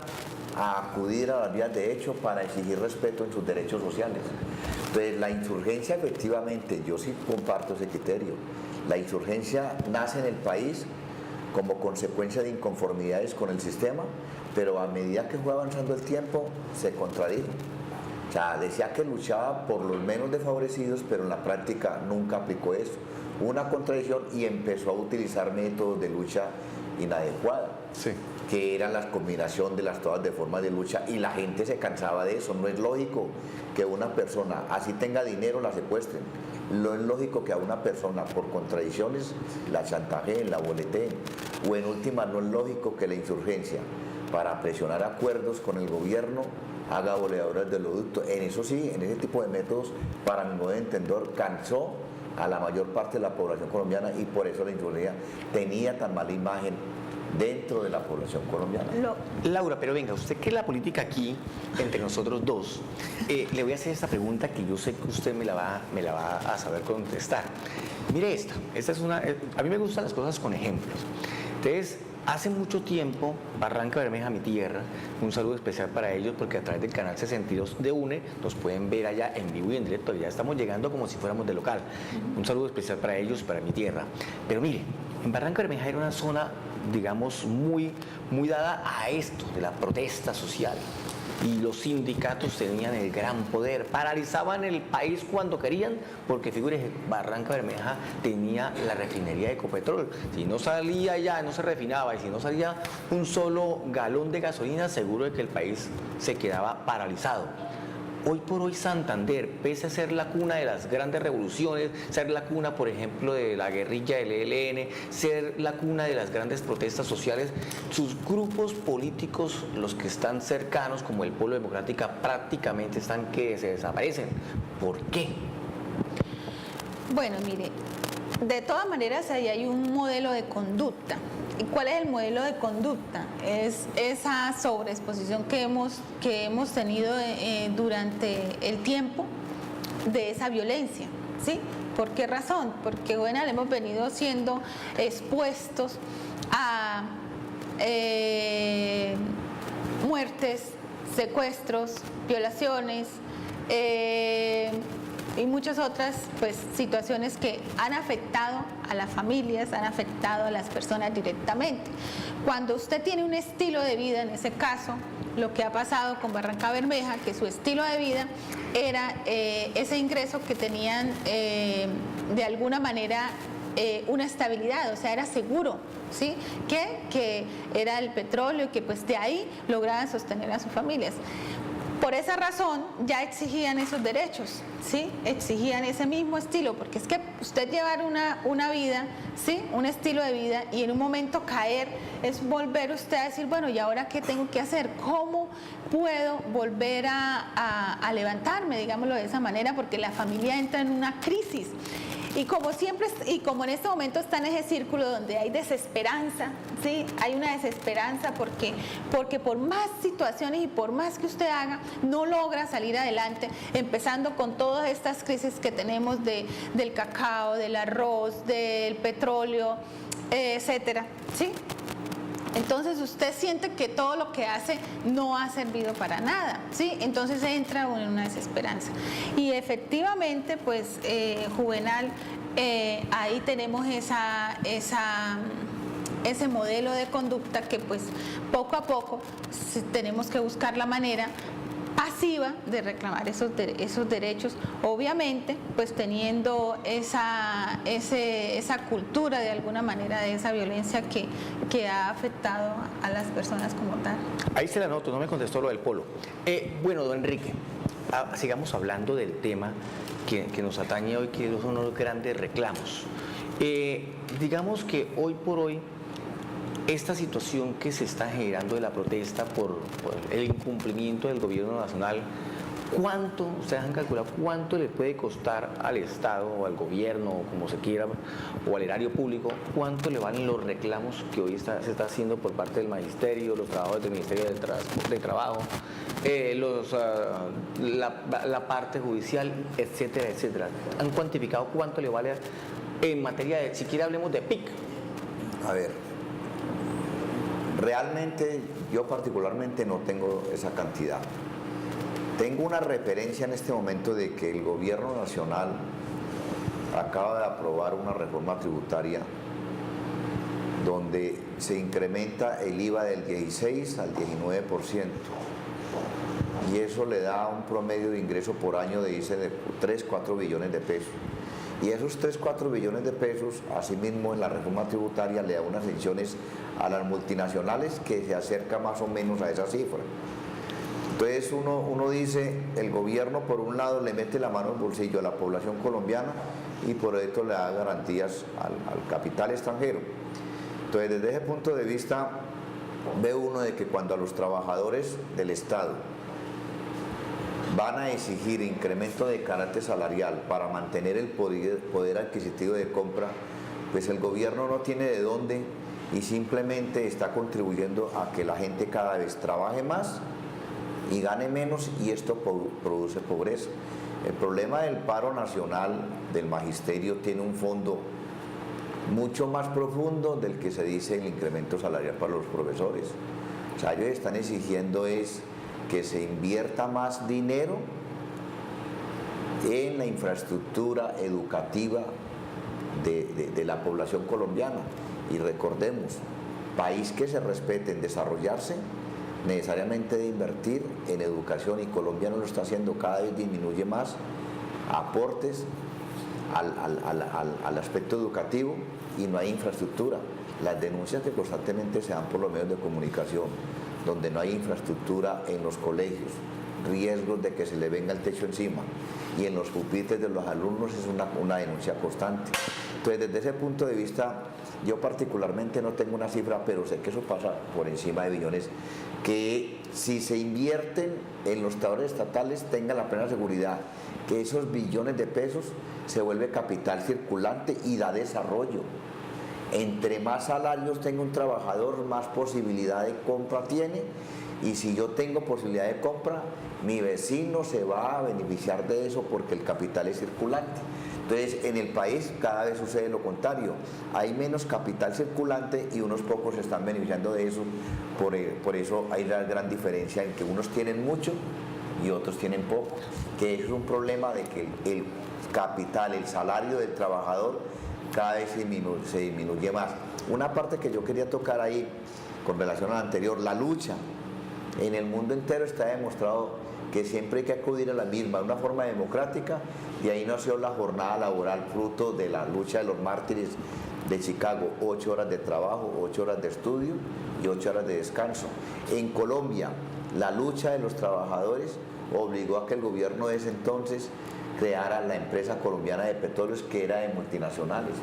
S8: a acudir a las vías de hecho para exigir respeto en sus derechos sociales. Entonces, la insurgencia efectivamente, yo sí comparto ese criterio. La insurgencia nace en el país como consecuencia de inconformidades con el sistema, pero a medida que fue avanzando el tiempo, se contradijo. O sea, decía que luchaba por los menos desfavorecidos, pero en la práctica nunca aplicó eso. Hubo una contradicción y empezó a utilizar métodos de lucha inadecuada, que eran la combinación de todas de formas de lucha, y la gente se cansaba de eso. No es lógico que una persona, así tenga dinero, la secuestren. No es lógico que a una persona por contradicciones la chantajeen, la boleteen. O en última, no es lógico que la insurgencia, para presionar acuerdos con el gobierno, haga boleadoras de oleoducto. En eso sí, en ese tipo de métodos, para mi modo de entender, cansó a la mayor parte de la población colombiana y por eso la insurgencia tenía tan mala imagen dentro de la población colombiana.
S2: Laura, pero venga, usted que es la política aquí, entre nosotros dos, le voy a hacer esta pregunta que yo sé que usted me la va a saber contestar. Mire esta es una, a mí me gustan las cosas con ejemplos. Entonces, hace mucho tiempo, Barranca Bermeja, mi tierra, un saludo especial para ellos porque a través del canal 62 de UNE nos pueden ver allá en vivo y en directo, ya estamos llegando como si fuéramos de local. Un saludo especial para ellos, para mi tierra. Pero mire, en Barranca Bermeja era una zona, digamos, muy dada a esto, de la protesta social. Y los sindicatos tenían el gran poder, paralizaban el país cuando querían, porque figúrese, Barranca Bermeja tenía la refinería de Ecopetrol. Si no salía ya, no se refinaba, y si no salía un solo galón de gasolina, seguro de que el país se quedaba paralizado. hoy por hoy Santander, pese a ser la cuna de las grandes revoluciones, ser la cuna, por ejemplo, de la guerrilla del ELN, ser la cuna de las grandes protestas sociales, sus grupos políticos, los que están cercanos, como el Polo Democrática, prácticamente están que se desaparecen. ¿Por qué?
S3: Bueno, mire, de todas maneras ahí hay un modelo de conducta. ¿Y cuál es el modelo de conducta? Es esa sobreexposición que hemos tenido durante el tiempo de esa violencia, ¿sí? ¿Por qué razón? Porque bueno, hemos venido siendo expuestos a muertes, secuestros, violaciones, y muchas otras pues situaciones que han afectado a las familias, han afectado a las personas directamente. Cuando usted tiene un estilo de vida, en ese caso, lo que ha pasado con Barranca Bermeja, que su estilo de vida era ese ingreso que tenían de alguna manera una estabilidad, o sea, era seguro, ¿sí? Que era el petróleo y que pues de ahí lograban sostener a sus familias. Por esa razón ya exigían esos derechos, ¿sí? Exigían ese mismo estilo, porque es que usted llevar una vida, ¿sí? Un estilo de vida y en un momento caer es volver usted a decir, bueno, ¿y ahora qué tengo que hacer? ¿Cómo puedo volver a levantarme, digámoslo de esa manera? Porque la familia entra en una crisis. Y como siempre, y como en este momento está en ese círculo donde hay desesperanza, ¿sí? Hay una desesperanza porque por más situaciones y por más que usted haga, no logra salir adelante, empezando con todas estas crisis que tenemos del cacao, del arroz, del petróleo, etcétera, ¿sí? Entonces usted siente que todo lo que hace no ha servido para nada, ¿sí? Entonces entra en una desesperanza. Y efectivamente, pues, Juvenal, ahí tenemos ese modelo de conducta que pues poco a poco tenemos que buscar la manera pasiva de reclamar esos derechos, obviamente pues teniendo esa cultura de alguna manera de esa violencia que ha afectado a las personas como tal.
S2: Ahí se la noto, no me contestó lo del polo. Bueno, don Enrique, sigamos hablando del tema que nos atañe hoy, que son los grandes reclamos. Digamos que hoy por hoy esta situación que se está generando de la protesta por el incumplimiento del gobierno nacional, ¿cuánto, ustedes han calculado, cuánto le puede costar al Estado o al gobierno, o como se quiera, o al erario público, cuánto le valen los reclamos que hoy se está haciendo por parte del magisterio, los trabajadores del Ministerio de Trabajo, la parte judicial, etcétera, etcétera? ¿Han cuantificado cuánto le vale en materia de, siquiera hablemos de PIC?
S8: A ver, realmente yo particularmente no tengo esa cantidad. Tengo una referencia en este momento de que el gobierno nacional acaba de aprobar una reforma tributaria donde se incrementa el IVA del 16 al 19%, y eso le da un promedio de ingreso por año de 3-4 billones de pesos. Y esos 3-4 billones de pesos, asimismo en la reforma tributaria le da unas exenciones a las multinacionales que se acerca más o menos a esa cifra. Entonces uno dice, el gobierno por un lado le mete la mano en el bolsillo a la población colombiana y por esto le da garantías al capital extranjero. Entonces desde ese punto de vista ve uno de que cuando a los trabajadores del Estado van a exigir incremento de carácter salarial para mantener el poder adquisitivo de compra, pues el gobierno no tiene de dónde y simplemente está contribuyendo a que la gente cada vez trabaje más y gane menos, y esto produce pobreza. El problema del paro nacional del magisterio tiene un fondo mucho más profundo del que se dice el incremento salarial para los profesores. O sea, ellos están exigiendo que se invierta más dinero en la infraestructura educativa de la población colombiana. Y recordemos, país que se respete en desarrollarse, necesariamente debe invertir en educación, y Colombia no lo está haciendo, cada vez disminuye más aportes al aspecto educativo y no hay infraestructura. Las denuncias que constantemente se dan por los medios de comunicación, donde no hay infraestructura en los colegios, riesgos de que se le venga el techo encima. Y en los pupitres de los alumnos es una denuncia constante. Entonces, desde ese punto de vista, yo particularmente no tengo una cifra, pero sé que eso pasa por encima de billones, que si se invierten en los trabajadores estatales tengan la plena seguridad que esos billones de pesos se vuelve capital circulante y da desarrollo. Entre más salarios tenga un trabajador, más posibilidad de compra tiene, y si yo tengo posibilidad de compra, mi vecino se va a beneficiar de eso porque el capital es circulante. Entonces, en el país cada vez sucede lo contrario, hay menos capital circulante y unos pocos se están beneficiando de eso, por eso hay una gran diferencia en que unos tienen mucho y otros tienen poco, que es un problema de que el capital, el salario del trabajador cada vez se disminuye más. Una parte que yo quería tocar ahí con relación a la anterior, la lucha. En el mundo entero está demostrado que siempre hay que acudir a la misma, de una forma democrática, y ahí nació la jornada laboral fruto de la lucha de los mártires de Chicago, 8 horas de trabajo, 8 horas de estudio y 8 horas de descanso. En Colombia, la lucha de los trabajadores obligó a que el gobierno de ese entonces creara la empresa colombiana de petróleos, que era de multinacionales.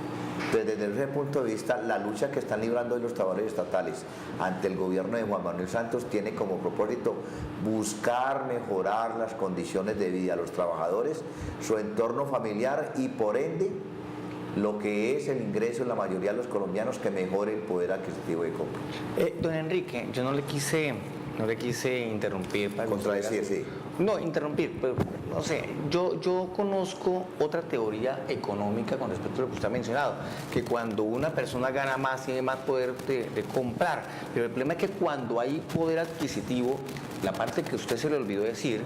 S8: Entonces, desde ese punto de vista, la lucha que están librando hoy los trabajadores estatales ante el gobierno de Juan Manuel Santos tiene como propósito buscar mejorar las condiciones de vida de los trabajadores, su entorno familiar y por ende lo que es el ingreso en la mayoría de los colombianos, que mejore el poder adquisitivo de compra.
S2: Don Enrique, yo no le quise interrumpir para
S8: contradecir, sí.
S2: No, interrumpir, pero no sé, yo conozco otra teoría económica con respecto a lo que usted ha mencionado, que cuando una persona gana más tiene más poder de comprar, pero el problema es que cuando hay poder adquisitivo, la parte que usted se le olvidó decir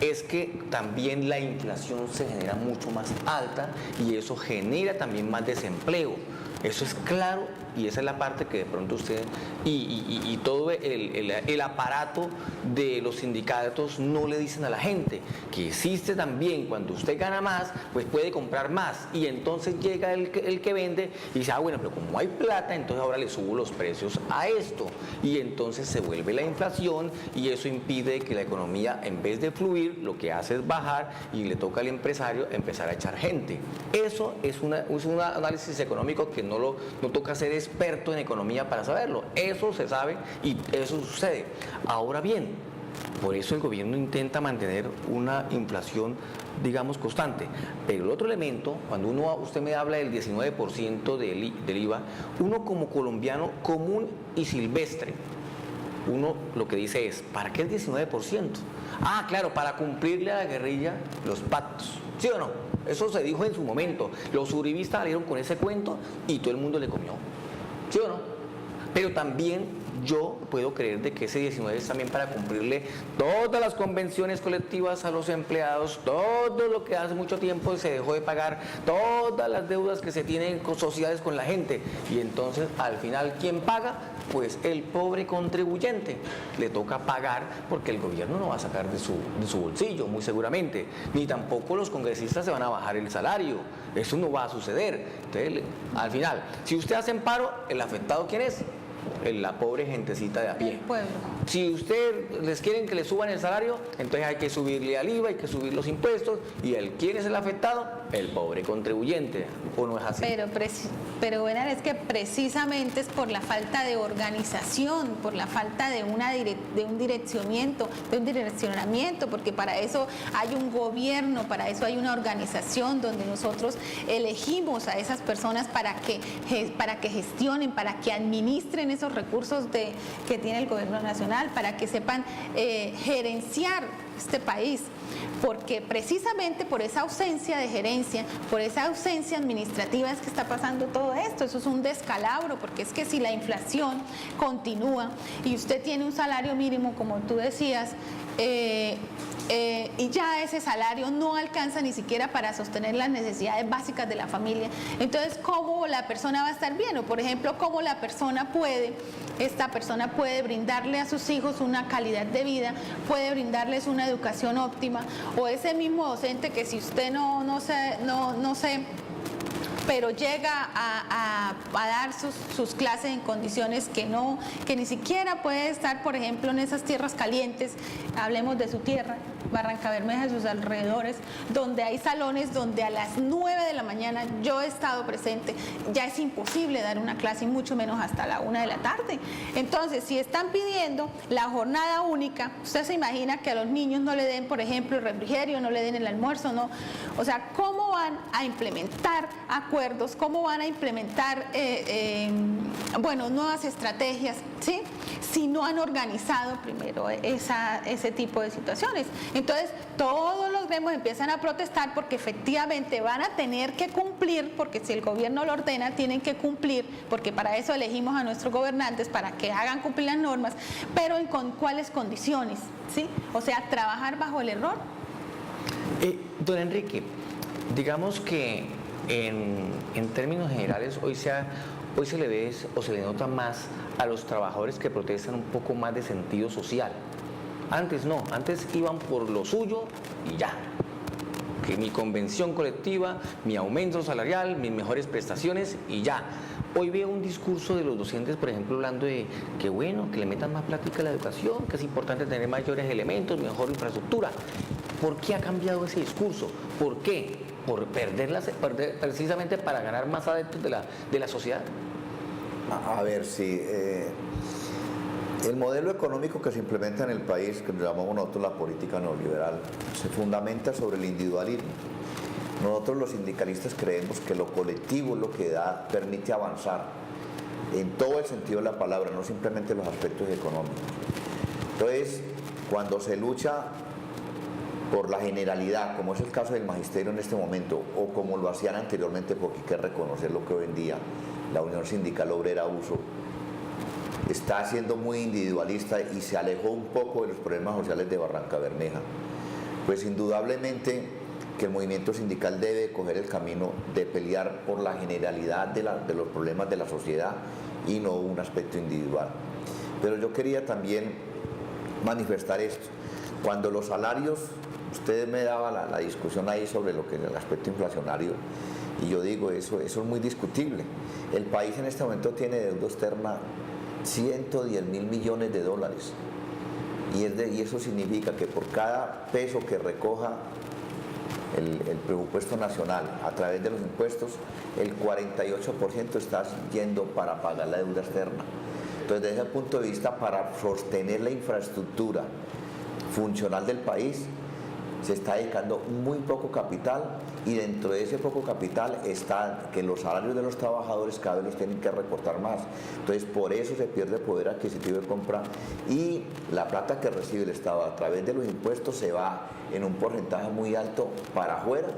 S2: es que también la inflación se genera mucho más alta y eso genera también más desempleo. Eso es claro, y esa es la parte que de pronto usted y todo el aparato de los sindicatos no le dicen a la gente, que existe también cuando usted gana más, pues puede comprar más, y entonces llega el que vende y dice, bueno, pero como hay plata, entonces ahora le subo los precios a esto, y entonces se vuelve la inflación, y eso impide que la economía, en vez de fluir, lo que hace es bajar, y le toca al empresario empezar a echar gente. Eso es un análisis económico que no toca ser experto en economía para saberlo. Eso se sabe y eso sucede. Ahora bien, por eso el gobierno intenta mantener una inflación, digamos, constante. Pero el otro elemento, cuando usted me habla del 19% del IVA, uno como colombiano común y silvestre, uno lo que dice es, ¿para qué el 19%? Ah, claro, para cumplirle a la guerrilla los pactos. ¿Sí o no? Eso se dijo en su momento. Los uribistas salieron con ese cuento y todo el mundo le comió. ¿Sí o no? Pero también yo puedo creer de que ese 19 es también para cumplirle todas las convenciones colectivas a los empleados, todo lo que hace mucho tiempo se dejó de pagar, todas las deudas que se tienen sociales con la gente. Y entonces, al final, ¿quién paga? Pues el pobre contribuyente. Le toca pagar porque el gobierno no va a sacar de su bolsillo, muy seguramente. Ni tampoco los congresistas se van a bajar el salario. Eso no va a suceder. Entonces, al final, si usted hace paro, ¿el afectado quién es? La pobre gentecita de a pie.
S3: El pueblo.
S2: Si usted les quieren que le suban el salario, entonces hay que subirle al IVA, hay que subir los impuestos, y ¿quién es el afectado? El pobre contribuyente. ¿O no es así?
S3: Pero bueno, es que precisamente es por la falta de organización, por la falta de un direccionamiento, porque para eso hay un gobierno, para eso hay una organización donde nosotros elegimos a esas personas para que gestionen, para que administren esos recursos que tiene el gobierno nacional, para que sepan gerenciar este país, porque precisamente por esa ausencia de gerencia, por esa ausencia administrativa es que está pasando todo esto. Eso es un descalabro, porque es que si la inflación continúa y usted tiene un salario mínimo, como tú decías, y ya ese salario no alcanza ni siquiera para sostener las necesidades básicas de la familia, entonces ¿cómo la persona va a estar bien? O por ejemplo, ¿cómo esta persona puede brindarle a sus hijos una calidad de vida, puede brindarles una educación óptima? O ese mismo docente que si usted no se pero llega a dar sus clases en condiciones que ni siquiera puede estar, por ejemplo, en esas tierras calientes, hablemos de su tierra, Barrancabermeja y sus alrededores, donde hay salones donde a las 9 de la mañana, yo he estado presente, ya es imposible dar una clase y mucho menos hasta la 1 de la tarde. Entonces, si están pidiendo la jornada única, usted se imagina que a los niños no le den, por ejemplo, el refrigerio, no le den el almuerzo, no. O sea, ¿cómo van a implementar acuerdos? ¿Cómo van a implementar, nuevas estrategias, ¿sí? Si no han organizado primero ese tipo de situaciones. Entonces, todos los gremios empiezan a protestar porque efectivamente van a tener que cumplir, porque si el gobierno lo ordena, tienen que cumplir, porque para eso elegimos a nuestros gobernantes, para que hagan cumplir las normas, pero con cuáles condiciones, ¿sí? O sea, trabajar bajo el error.
S2: Don Enrique, digamos que en términos generales hoy se le ve o se le nota más a los trabajadores que protestan un poco más de sentido social. Antes no, antes iban por lo suyo y ya. Que mi convención colectiva, mi aumento salarial, mis mejores prestaciones y ya. Hoy veo un discurso de los docentes, por ejemplo, hablando de que bueno, que le metan más plática a la educación, que es importante tener mayores elementos, mejor infraestructura. ¿Por qué ha cambiado ese discurso? ¿Por qué? ¿Por perder precisamente para ganar más adeptos de la sociedad?
S8: A ver, sí. El modelo económico que se implementa en el país, que llamamos nosotros la política neoliberal, se fundamenta sobre el individualismo. Nosotros los sindicalistas creemos que lo colectivo es lo que permite avanzar en todo el sentido de la palabra, no simplemente los aspectos económicos. Entonces, cuando se lucha por la generalidad, como es el caso del magisterio en este momento, o como lo hacían anteriormente, porque hay que reconocer lo que hoy en día la Unión Sindical Obrera USO está siendo muy individualista y se alejó un poco de los problemas sociales de Barrancabermeja, pues indudablemente que el movimiento sindical debe coger el camino de pelear por la generalidad de los problemas de la sociedad y no un aspecto individual. Pero yo quería también manifestar esto. Cuando los salarios, usted me daba la discusión ahí sobre lo que es el aspecto inflacionario, y yo digo, eso es muy discutible. El país en este momento tiene deuda externa 110.000 millones de dólares, y eso significa que por cada peso que recoja el presupuesto nacional a través de los impuestos, el 48% está yendo para pagar la deuda externa. Entonces, desde ese punto de vista, para sostener la infraestructura funcional del país, se está dedicando muy poco capital, y dentro de ese poco capital está que los salarios de los trabajadores cada vez los tienen que recortar más. Entonces, por eso se pierde poder adquisitivo de compra, y la plata que recibe el Estado a través de los impuestos se va en un porcentaje muy alto para afuera,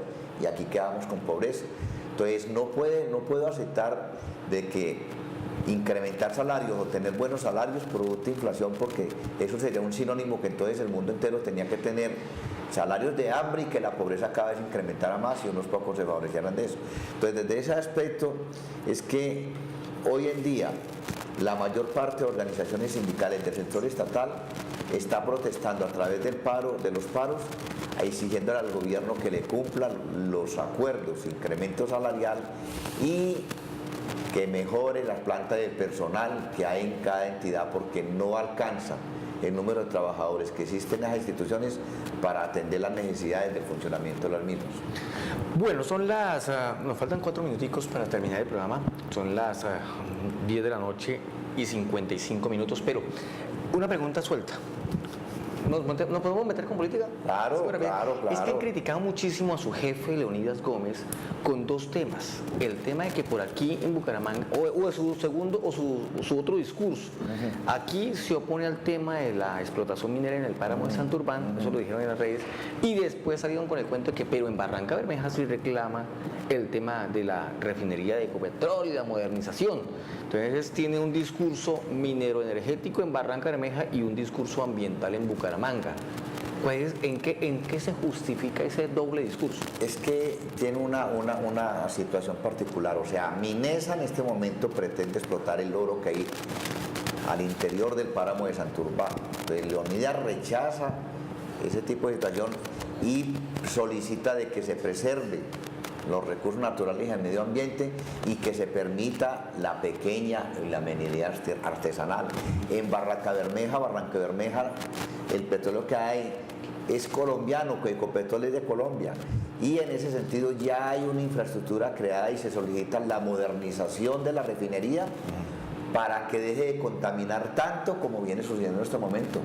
S8: y aquí quedamos con pobreza. Entonces, no puedo aceptar de que incrementar salarios o tener buenos salarios producto de inflación, porque eso sería un sinónimo que entonces el mundo entero tenía que tener salarios de hambre y que la pobreza cada vez incrementara más y unos pocos se favorecieran de eso. Entonces, desde ese aspecto es que hoy en día la mayor parte de organizaciones sindicales del sector estatal está protestando a través del paro, de los paros, exigiendo al gobierno que le cumplan los acuerdos, incremento salarial, y que mejore la planta de personal que hay en cada entidad, porque no alcanza el número de trabajadores que existen en las instituciones para atender las necesidades del funcionamiento de las mismas.
S2: Bueno, nos faltan 4 minuticos para terminar el programa, son las 10 de la noche y 55 minutos, pero una pregunta suelta. ¿Nos podemos meter con política?
S8: Claro, claro.
S2: Es que han criticado muchísimo a su jefe, Leonidas Gómez, con 2 temas. El tema de que por aquí en Bucaramanga, o su segundo o su otro discurso, aquí se opone al tema de la explotación minera en el páramo de Santurbán, eso lo dijeron en las redes, y después salieron con el cuento de que, pero en Barrancabermeja sí reclama el tema de la refinería de Ecopetrol y la modernización. Entonces tiene un discurso minero energético en Barrancabermeja y un discurso ambiental en Bucaramanga. Pues, ¿en qué se justifica ese doble discurso?
S8: Es que tiene una situación particular. O sea, Minesa en este momento pretende explotar el oro que hay al interior del páramo de Santurbán. Entonces, Leonidas rechaza ese tipo de situación y solicita de que se preserve los recursos naturales y el medio ambiente y que se permita la pequeña y la minería artesanal. En Barranca Bermeja, el petróleo que hay es colombiano, que Ecopetrol es de Colombia, y en ese sentido ya hay una infraestructura creada y se solicita la modernización de la refinería para que deje de contaminar tanto como viene sucediendo en este momento.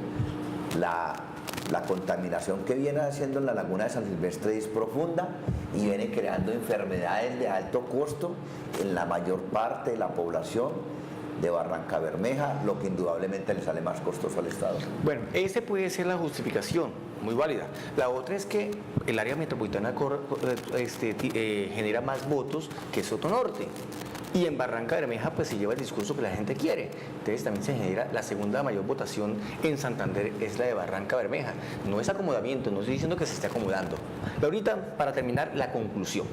S8: La contaminación que viene haciendo en la laguna de San Silvestre es profunda y viene creando enfermedades de alto costo en la mayor parte de la población de Barranca Bermeja, lo que indudablemente le sale más costoso al Estado.
S2: Bueno, esa puede ser la justificación, muy válida. La otra es que el área metropolitana genera más votos que Soto Norte. Y en Barranca Bermeja pues se lleva el discurso que la gente quiere. Entonces también se genera la segunda mayor votación en Santander, es la de Barranca Bermeja. No es acomodamiento, no estoy diciendo que se esté acomodando. Pero ahorita, para terminar, la conclusión.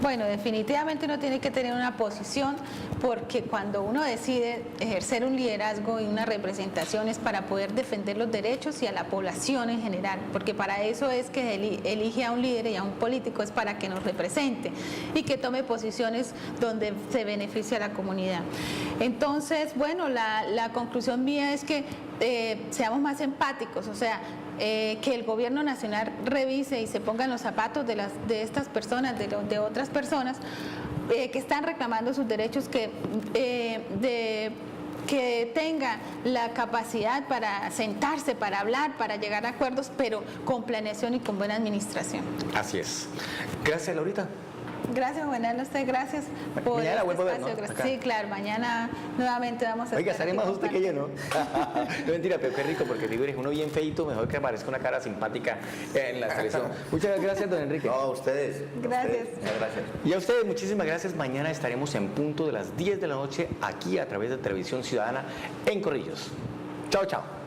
S3: Bueno, definitivamente uno tiene que tener una posición porque cuando uno decide ejercer un liderazgo y una representación es para poder defender los derechos y a la población en general, porque para eso es que elige a un líder y a un político, es para que nos represente y que tome posiciones donde se beneficie a la comunidad. Entonces, bueno, la conclusión mía es que seamos más empáticos, o sea, que el gobierno nacional revise y se ponga en los zapatos de estas personas, de otras personas que están reclamando sus derechos, que tenga la capacidad para sentarse, para hablar, para llegar a acuerdos, pero con planeación y con buena administración.
S2: Así es. Gracias, Laurita.
S3: Gracias, Juvenal, a usted, gracias por
S2: mañana vuelvo a ver,
S3: espacio.
S2: ¿no? Acá.
S3: Sí, claro, mañana nuevamente vamos a
S2: Oiga,
S3: estar
S2: estaré
S3: aquí
S2: más usted que yo, ¿no?
S3: compartiendo.
S2: No, mentira, pero qué rico, porque digo, eres uno bien feito, mejor que aparezca una cara simpática en la selección. Muchas gracias, don Enrique.
S8: No, a ustedes.
S3: Gracias.
S8: Muchas gracias.
S2: Y a ustedes, muchísimas gracias. Mañana estaremos en punto de las 10 de la noche aquí a través de Televisión Ciudadana en Corrillos. Chao, chao.